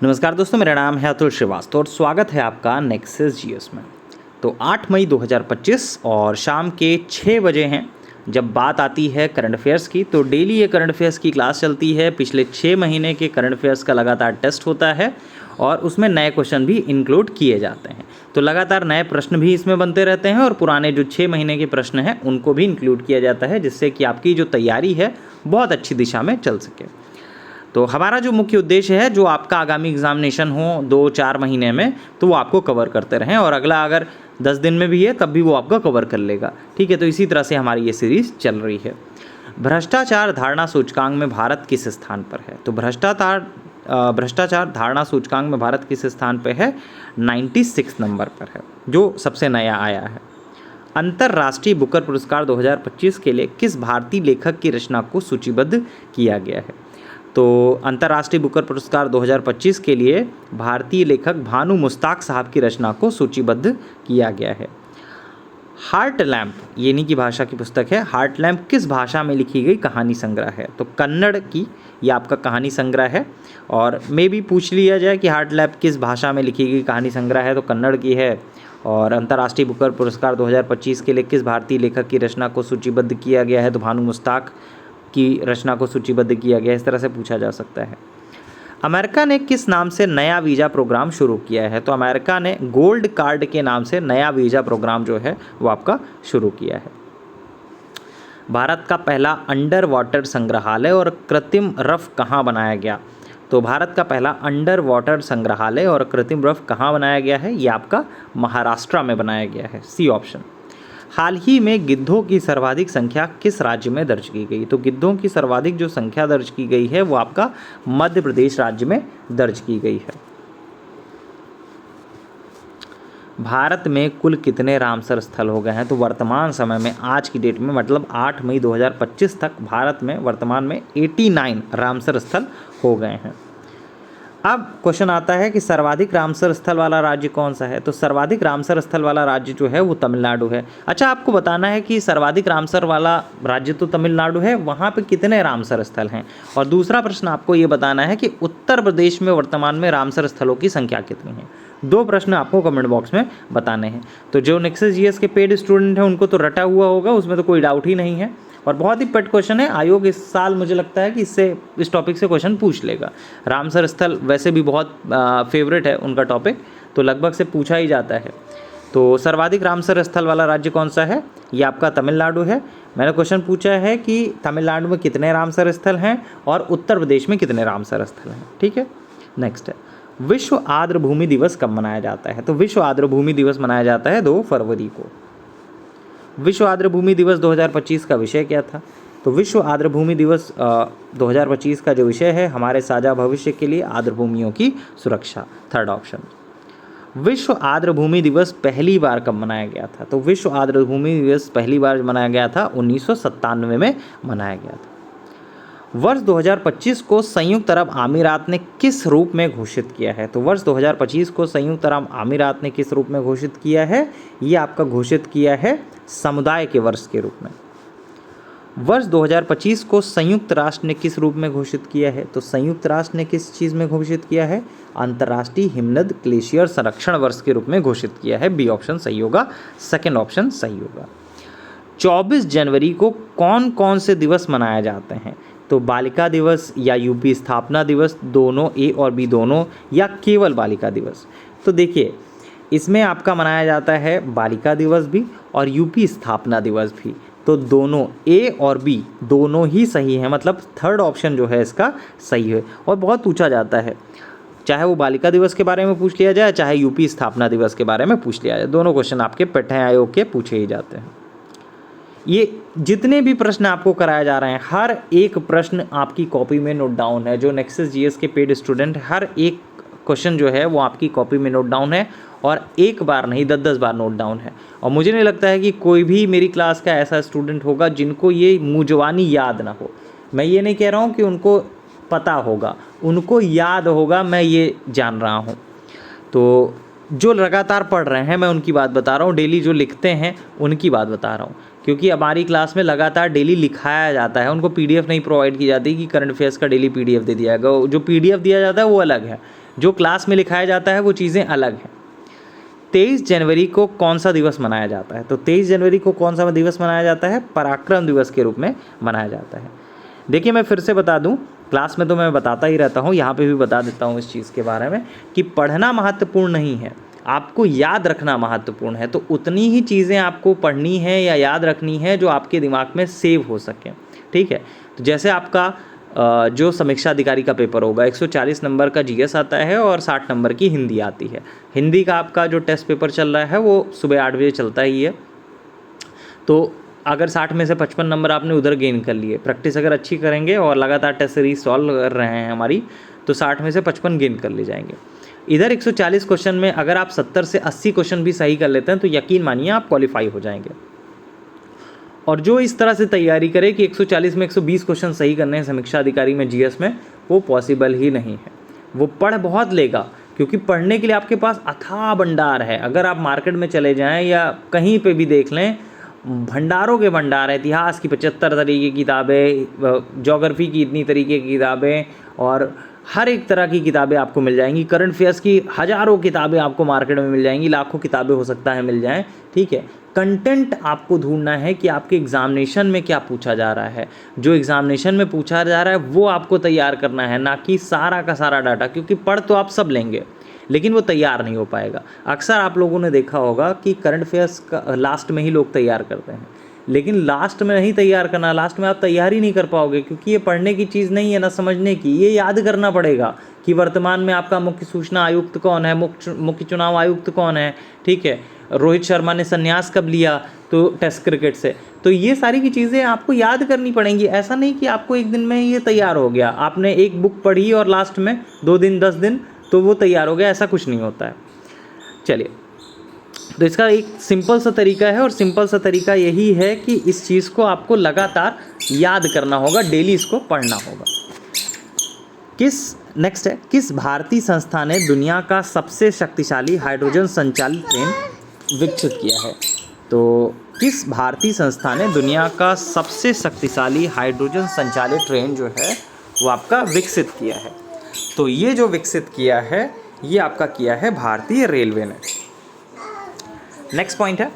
नमस्कार दोस्तों, मेरा नाम है अतुल श्रीवास्तव और स्वागत है आपका नेक्सस जीएस में। तो 8 मई 2025 और शाम के 6 बजे हैं जब बात आती है करंट अफेयर्स की। तो डेली ये करंट अफेयर्स की क्लास चलती है। पिछले 6 महीने के करंट अफेयर्स का लगातार टेस्ट होता है और उसमें नए क्वेश्चन भी इंक्लूड किए जाते हैं। तो लगातार नए प्रश्न भी इसमें बनते रहते हैं और पुराने जो 6 महीने के प्रश्न हैं उनको भी इंक्लूड किया जाता है, जिससे कि आपकी जो तैयारी है बहुत अच्छी दिशा में चल सके। तो हमारा जो मुख्य उद्देश्य है, जो आपका आगामी एग्जामिनेशन हो 2-4 महीने में, तो वो आपको कवर करते रहें और अगला अगर 10 दिन में भी है तब भी वो आपका कवर कर लेगा। ठीक है, तो इसी तरह से हमारी ये सीरीज़ चल रही है। भ्रष्टाचार धारणा सूचकांक में भारत किस स्थान पर है? तो भ्रष्टाचार धारणा सूचकांक में भारत किस स्थान पर है? 96 नंबर पर है, जो सबसे नया आया है। अंतर्राष्ट्रीय बुकर पुरस्कार 2025 के लिए किस भारतीय लेखक की रचना को सूचीबद्ध किया गया है? तो अंतर्राष्ट्रीय बुकर पुरस्कार 2025 के लिए भारतीय लेखक भानु मुश्ताक साहब की रचना को सूचीबद्ध किया गया है। हार्ट लैम्प यानी कि भाषा की पुस्तक है। हार्ट लैम्प किस भाषा में लिखी गई कहानी संग्रह है? तो कन्नड़ की ये आपका कहानी संग्रह है। और मे भी पूछ लिया जाए कि हार्ट लैम्प किस भाषा में लिखी गई कहानी संग्रह है, तो कन्नड़ की है। और अंतर्राष्ट्रीय बुकर पुरस्कार 2025 के लिए किस भारतीय लेखक की रचना को सूचीबद्ध किया गया है? तो भानु मुश्ताक की रचना को सूचीबद्ध किया गया। इस तरह से पूछा जा सकता है। अमेरिका ने किस नाम से नया वीज़ा प्रोग्राम शुरू किया है? तो अमेरिका ने गोल्ड कार्ड के नाम से नया वीज़ा प्रोग्राम जो है वो आपका शुरू किया है। भारत का पहला अंडर वाटर संग्रहालय और कृत्रिम रफ कहाँ बनाया गया? तो भारत का पहला अंडर वाटर संग्रहालय और कृत्रिम रफ कहाँ बनाया गया है? ये आपका महाराष्ट्र में बनाया गया है, सी ऑप्शन। हाल ही में गिद्धों की सर्वाधिक संख्या किस राज्य में दर्ज की गई? तो गिद्धों की सर्वाधिक जो संख्या दर्ज की गई है वो आपका मध्य प्रदेश राज्य में दर्ज की गई है। भारत में कुल कितने रामसर स्थल हो गए हैं? तो वर्तमान समय में आज की डेट में मतलब 8 मई 2025 तक भारत में वर्तमान में 89 रामसर स्थल हो गए हैं। अब क्वेश्चन आता है कि सर्वाधिक रामसर स्थल वाला राज्य कौन सा है? तो सर्वाधिक रामसर स्थल वाला राज्य जो है वो तमिलनाडु है। अच्छा, आपको बताना है कि सर्वाधिक रामसर वाला राज्य तो तमिलनाडु है, वहाँ पे कितने रामसर स्थल हैं? और दूसरा प्रश्न आपको ये बताना है कि उत्तर प्रदेश में वर्तमान में रामसर स्थलों की संख्या कितनी है? 2 प्रश्न आपको कमेंट बॉक्स में बताने हैं। तो जो नेक्सस जीएस के पेड स्टूडेंट हैं उनको तो रटा हुआ होगा, उसमें तो कोई डाउट ही नहीं है। और बहुत ही पेड क्वेश्चन है। आयोग इस साल मुझे लगता है कि इस टॉपिक से क्वेश्चन पूछ लेगा। रामसर स्थल वैसे भी बहुत फेवरेट है उनका टॉपिक, तो लगभग से पूछा ही जाता है। तो सर्वाधिक रामसर स्थल वाला राज्य कौन सा है? ये आपका तमिलनाडु है। मैंने क्वेश्चन पूछा है कि तमिलनाडु में कितने रामसर स्थल हैं और उत्तर प्रदेश में कितने रामसर स्थल हैं। ठीक है, नेक्स्ट है विश्व आर्द्र भूमि दिवस कब मनाया जाता है? तो विश्व आर्द्र भूमि दिवस मनाया जाता है 2 फरवरी को। विश्व आर्द्र भूमि दिवस 2025 का विषय क्या था? तो विश्व आर्द्र भूमि दिवस 2025 का जो विषय है, हमारे साझा भविष्य के लिए आर्द्र भूमियों की सुरक्षा, थर्ड ऑप्शन। विश्व आर्द्र भूमि दिवस पहली बार कब मनाया गया था? तो विश्व आर्द्र भूमि दिवस पहली बार मनाया गया था 1997 में मनाया गया था। वर्ष 2025 को संयुक्त अरब अमीरात ने किस रूप में घोषित किया है? तो वर्ष 2025 को संयुक्त अरब अमीरात ने किस रूप में घोषित किया है? ये आपका घोषित किया है समुदाय के वर्ष के रूप में। वर्ष 2025 को संयुक्त राष्ट्र ने किस रूप में घोषित किया है? तो संयुक्त राष्ट्र ने किस चीज़ में घोषित किया है? अंतर्राष्ट्रीय हिमनद ग्लेशियर संरक्षण वर्ष के रूप में घोषित किया है। बी ऑप्शन सही होगा, सेकेंड ऑप्शन सही होगा। 24 जनवरी को कौन कौन से दिवस मनाए जाते हैं? तो बालिका दिवस या यूपी स्थापना दिवस, दोनों, ए और बी दोनों, या केवल बालिका दिवस? तो देखिए, इसमें आपका मनाया जाता है बालिका दिवस भी और यूपी स्थापना दिवस भी। तो दोनों, ए और बी दोनों ही सही हैं, मतलब थर्ड ऑप्शन जो है इसका सही है। और बहुत पूछा जाता है, चाहे वो बालिका दिवस के बारे में पूछ लिया जाए, चाहे यूपी स्थापना दिवस के बारे में पूछ लिया जाए, दोनों क्वेश्चन आपके पाठ्य आयोग के पूछे ही जाते हैं। ये जितने भी प्रश्न आपको कराए जा रहे हैं, हर एक प्रश्न आपकी कॉपी में नोट डाउन है। जो नेक्सस जीएस के पेड स्टूडेंट, हर एक क्वेश्चन जो है वो आपकी कॉपी में नोट डाउन है और एक बार नहीं 10-10 बार नोट डाउन है। और मुझे नहीं लगता है कि कोई भी मेरी क्लास का ऐसा स्टूडेंट होगा जिनको ये मुंजवानी याद ना हो। मैं ये नहीं कह रहा हूँ कि उनको पता होगा, उनको याद होगा, मैं ये जान रहा हूँ। तो जो लगातार पढ़ रहे हैं मैं उनकी बात बता रहा हूँ, डेली जो लिखते हैं उनकी बात बता रहा हूँ, क्योंकि हमारी क्लास में लगातार डेली लिखाया जाता है, उनको पीडीएफ नहीं प्रोवाइड की जाती कि करंट अफेयर्स का डेली पीडीएफ दे दिया जाएगा। जो पीडीएफ दिया जाता है वो अलग है, जो क्लास में लिखाया जाता है वो चीज़ें अलग हैं। 23 जनवरी को कौन सा दिवस मनाया जाता है? तो 23 जनवरी को कौन सा दिवस मनाया जाता है? पराक्रम दिवस के रूप में मनाया जाता है। देखिए मैं फिर से बता दूं, क्लास में तो मैं बताता ही रहता हूं, यहाँ पे भी बता देता हूं इस चीज़ के बारे में कि पढ़ना महत्वपूर्ण नहीं है, आपको याद रखना महत्वपूर्ण है। तो उतनी ही चीज़ें आपको पढ़नी है या याद रखनी है जो आपके दिमाग में सेव हो सकें, ठीक है। तो जैसे आपका जो समीक्षा अधिकारी का पेपर होगा 140 नंबर का जीएस आता है और 60 नंबर की हिंदी आती है। हिंदी का आपका जो टेस्ट पेपर चल रहा है वो सुबह 8 बजे चलता ही है। तो अगर 60 में से 55 नंबर आपने उधर गेन कर लिए, प्रैक्टिस अगर अच्छी करेंगे और लगातार टेस्ट सीरीज सॉल्व कर रहे हैं हमारी, तो 60 में से 55 गेन कर ले जाएंगे। इधर 140 क्वेश्चन में अगर आप 70 से 80 क्वेश्चन भी सही कर लेते हैं तो यकीन मानिए आप क्वालिफाई हो जाएंगे। और जो इस तरह से तैयारी करे कि 140 में 120 क्वेश्चन सही करने हैं समीक्षा अधिकारी में जीएस में, वो पॉसिबल ही नहीं है। वो पढ़ बहुत लेगा, क्योंकि पढ़ने के लिए आपके पास अथाह भंडार है। अगर आप मार्केट में चले जाएं या कहीं पे भी देख लें, भंडारों के भंडार है। इतिहास की 75 तरीके की किताबें, ज्योग्राफी की इतनी तरीके की किताबें, और हर एक तरह की किताबें आपको मिल जाएंगी। करंट अफेयर्स की हज़ारों किताबें आपको मार्केट में मिल जाएंगी, लाखों किताबें हो सकता है मिल जाएं, ठीक है। कंटेंट आपको ढूंढना है कि आपके एग्जामिनेशन में क्या पूछा जा रहा है, जो एग्जामिनेशन में पूछा जा रहा है वो आपको तैयार करना है, ना कि सारा का सारा डाटा। क्योंकि पढ़ तो आप सब लेंगे लेकिन वो तैयार नहीं हो पाएगा। अक्सर आप लोगों ने देखा होगा कि करंट अफेयर्स का लास्ट में ही लोग तैयार करते हैं, लेकिन लास्ट में नहीं तैयार करना, लास्ट में आप तैयार ही नहीं कर पाओगे, क्योंकि ये पढ़ने की चीज़ नहीं है ना समझने की। ये याद करना पड़ेगा कि वर्तमान में आपका मुख्य सूचना आयुक्त कौन है, मुख्य चुनाव आयुक्त कौन है, ठीक है। रोहित शर्मा ने संन्यास कब लिया, तो टेस्ट क्रिकेट से। तो ये सारी की चीज़ें आपको याद करनी पड़ेंगी। ऐसा नहीं कि आपको एक दिन में ये तैयार हो गया, आपने एक बुक पढ़ी और लास्ट में 2 दिन 10 दिन तो वो तैयार हो गया, ऐसा कुछ नहीं होता है। चलिए, तो इसका एक सिंपल सा तरीका है, और सिंपल सा तरीका यही है कि इस चीज़ को आपको लगातार याद करना होगा, डेली इसको पढ़ना होगा। नेक्स्ट है, किस भारतीय संस्था ने दुनिया का सबसे शक्तिशाली हाइड्रोजन संचालित ट्रेन विकसित किया है? तो किस भारतीय संस्था ने दुनिया का सबसे शक्तिशाली हाइड्रोजन संचालित ट्रेन जो है वो आपका विकसित किया है? तो ये जो विकसित किया है ये आपका किया है भारतीय रेलवे ने। नेक्स्ट पॉइंट है,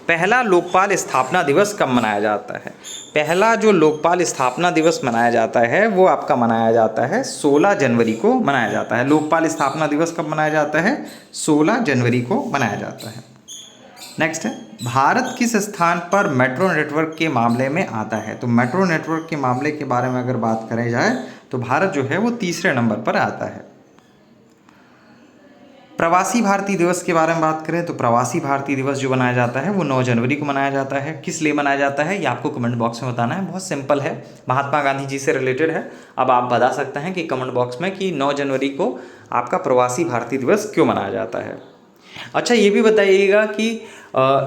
पहला लोकपाल स्थापना दिवस कब मनाया जाता है? पहला जो लोकपाल स्थापना दिवस मनाया जाता है वो आपका मनाया जाता है 16 जनवरी को मनाया जाता है। लोकपाल स्थापना दिवस कब मनाया जाता है? 16 जनवरी को मनाया जाता है। नेक्स्ट है, भारत किस स्थान पर मेट्रो नेटवर्क के मामले में आता है? तो मेट्रो नेटवर्क के मामले के बारे में अगर बात करें जाए तो भारत जो है वो तीसरे नंबर पर आता है। प्रवासी भारतीय दिवस के बारे में बात करें तो प्रवासी भारतीय दिवस जो मनाया जाता है वो 9 जनवरी को मनाया जाता है। किस लिए मनाया जाता है ये आपको कमेंट बॉक्स में बताना है। बहुत सिंपल है, महात्मा गांधी जी से रिलेटेड है। अब आप बता सकते हैं कि कमेंट बॉक्स में कि 9 जनवरी को आपका प्रवासी भारतीय दिवस क्यों मनाया जाता है। अच्छा, ये भी बताइएगा कि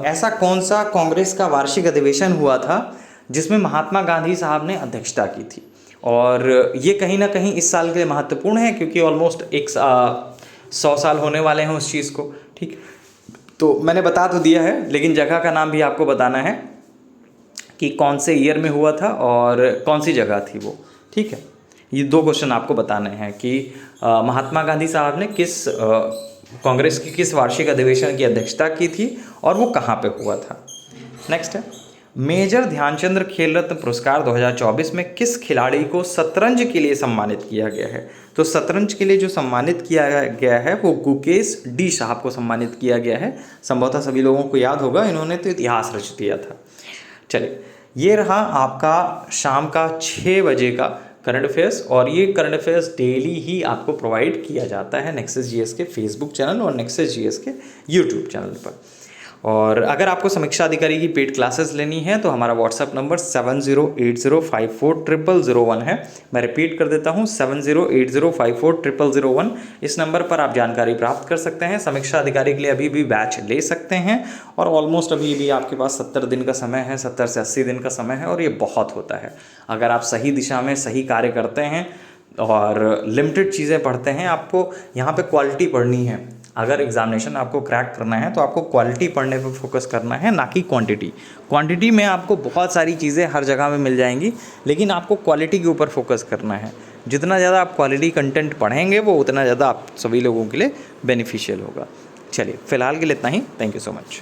ऐसा कौन सा कांग्रेस का वार्षिक अधिवेशन हुआ था जिसमें महात्मा गांधी साहब ने अध्यक्षता की थी? और ये कहीं ना कहीं इस साल के लिए महत्वपूर्ण है, क्योंकि ऑलमोस्ट 100 साल होने वाले हैं उस चीज़ को, ठीक। तो मैंने बता तो दिया है, लेकिन जगह का नाम भी आपको बताना है कि कौन से ईयर में हुआ था और कौन सी जगह थी वो, ठीक है। ये 2 क्वेश्चन आपको बताने हैं कि महात्मा गांधी साहब ने कांग्रेस की किस वार्षिक अधिवेशन की अध्यक्षता की थी और वो कहाँ पे हुआ था। नेक्स्ट है, मेजर ध्यानचंद खेल रत्न पुरस्कार 2024 में किस खिलाड़ी को शतरंज के लिए सम्मानित किया गया है? तो शतरंज के लिए जो सम्मानित किया गया है वो गुकेश डी साहब को सम्मानित किया गया है। संभवतः सभी लोगों को याद होगा, इन्होंने तो इतिहास रच दिया था। चलिए, ये रहा आपका शाम का 6 बजे का करंट अफेयर्स, और ये करंट अफेयर्स डेली ही आपको प्रोवाइड किया जाता है नेक्सस जीएस के फेसबुक चैनल और नेक्सस जीएस के यूट्यूब चैनल पर। और अगर आपको समीक्षा अधिकारी की पेड क्लासेस लेनी है तो हमारा व्हाट्सअप नंबर 7080540001 है। मैं रिपीट कर देता हूँ, 7080540001। इस नंबर पर आप जानकारी प्राप्त कर सकते हैं। समीक्षा अधिकारी के लिए अभी भी बैच ले सकते हैं, और ऑलमोस्ट अभी भी आपके पास 70 दिन का समय है, 70 से 80 दिन का समय है, और ये बहुत होता है। अगर आप सही दिशा में सही कार्य करते हैं और लिमिटेड चीज़ें पढ़ते हैं। आपको यहाँ पे क्वालिटी पढ़नी है। अगर एग्जामिनेशन आपको क्रैक करना है तो आपको क्वालिटी पढ़ने पे फोकस करना है, ना कि क्वांटिटी। क्वांटिटी में आपको बहुत सारी चीज़ें हर जगह में मिल जाएंगी, लेकिन आपको क्वालिटी के ऊपर फोकस करना है। जितना ज़्यादा आप क्वालिटी कंटेंट पढ़ेंगे वो उतना ज़्यादा आप सभी लोगों के लिए बेनिफिशियल होगा। चलिए, फ़िलहाल के लिए इतना ही। Thank you so much.